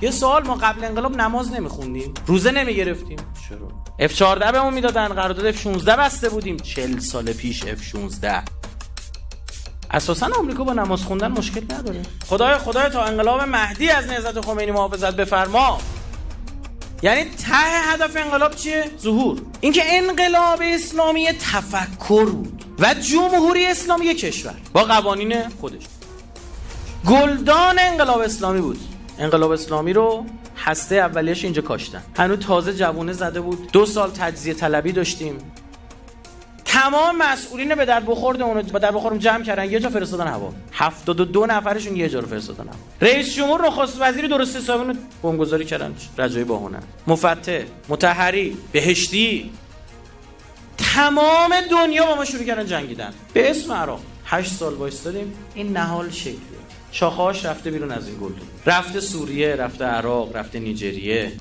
یه سوال، ما قبل انقلاب نماز نمیخوندیم؟ روزه نمیگرفتیم؟ چرا؟ F14 بهمون میدادن، قرارداد F16 بسته بودیم 40 سال پیش. F16 اساسا آمریکا با نماز خوندن مشکل نداره. خدایا تا انقلاب مهدی از نهضت خمینی محافظت بفرما. یعنی ته هدف انقلاب چیه؟ ظهور. اینکه انقلاب اسلامی تفکر بود و جمهوری اسلامی کشور با قوانین خودش. گلدان انقلاب اسلامی بود. انقلاب اسلامی رو هسته اولیش اینجا کاشتن. هنوز تازه جوونه زده بود. 2 سال تجزیه طلبی داشتیم. تمام مسئولین به در بخورم جمع کردن، یه جا فرستادن هوا. 72 نفرشون یه جا رو فرستادن هوا. رئیس جمهور، نخست وزیر درست حسابی رو بمبگذاری کردن. رجایی باهنر، مفتح، مطهری، بهشتی، تمام دنیا با ما شروع کردن جنگیدن به اسم عراق. 8 سال وایستادیم، این نهال شکل شاخه‌هاش رفته بیرون از این گلدون. رفته سوریه، رفته عراق، رفته نیجریه.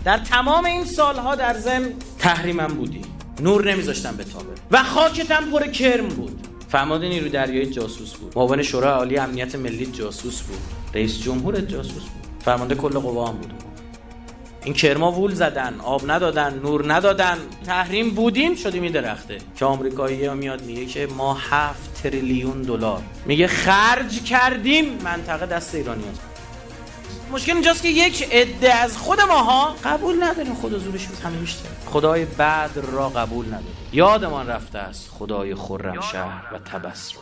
در تمام این سالها در ضمن تحریمم بودی، نور نمیذاشتن به تابه و خاکتم پر کرم بود. فرمانده نیروی دریایی جاسوس بود، معاون شورای عالی امنیت ملی جاسوس بود، رئیس جمهور جاسوس بود، فرمانده کل قوا هم بود. این کرما وول زدن، آب ندادن، نور ندادن، تحریم بودیم شدیم این درخته که آمریکایی‌ها میاد میگه که ما 7 تریلیون دلار میگه خرج کردیم، منطقه دست ایرانیاست. مشکل اینجاست که یک عده از خود ماها قبول نداریم خدا زورش همه میشته. خدای بدر را قبول نداریم. یادمان رفته است خدای خرمشهر و تبسم.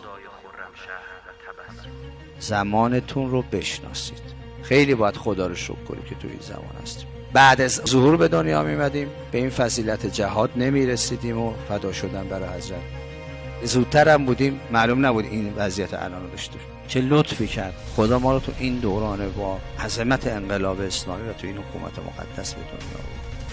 زمانتون رو بشناسید. خیلی باید خدا رو شکر کنید که تو این زمان هستیم. بعد از ظهور به دنیا میمدیم به این فضیلت جهاد نمیرسیدیم و فدا شدن برای حضرت. زودتر هم بودیم معلوم نبود این وضعیت الان رو داشته. چه لطفی کرد خدا ما رو تو این دورانه با عظمت انقلاب اسلامی و تو این حکومت مقدس به دنیا آورد.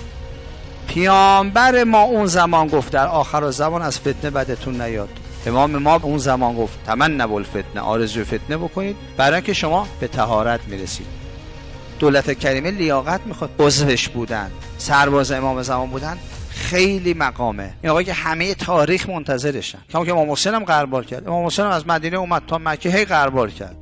پیامبر ما اون زمان گفت در آخر زمان از فتنه بدتون نیاد. امام ما اون زمان گفت تمنوا الفتنه، آرزوی فتنه بکنید برای که شما به طهارت میرسید. دولت کریمه لیاقت میخواد. عضوش بودن، سرباز امام زمان بودن، خیلی مقامه. این آقایی که همه تاریخ منتظرشن. کما که امام حسین هم غربال کرد. امام حسین هم از مدینه اومد تا مکه هی غربال کرد.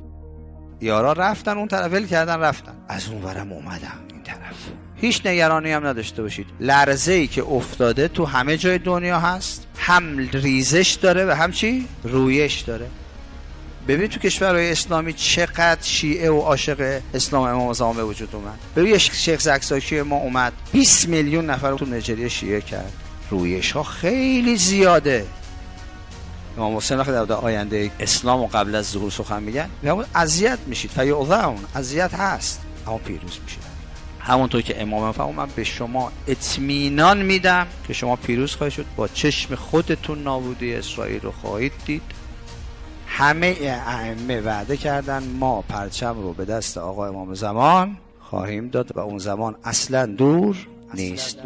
یارا رفتن اون طرف، ول کردن رفتن. از اون ورم اومدن این طرف. هیچ نگرانی هم نداشته باشید. لرزه‌ای که افتاده تو همه جای دنیا هست. هم ریزش داره و هم چی؟ رویش داره. ببین تو کشورهای اسلامی چقدر شیعه و عاشق اسلام امام زمان به وجود اومد. ببین شیخ زکزاکی ما اومد 20 میلیون نفر رو تو نیجریه شیعه کرد. رویش ها خیلی زیاده. امام حسین وقتی در آینده اسلام و قبل از ظهور سخن میگن میگن اذیت میشید، فیعذرون، اذیت هست اما پیروز میشید. همونطور که امام فرمود من به شما اطمینان میدم که شما پیروز خواهید شد، با چشم خودتون نابودی اسرائیل رو خواهید دید. همه ائمه وعده کردن ما پرچم رو به دست آقا امام زمان خواهیم داد و اون زمان اصلا دور نیست.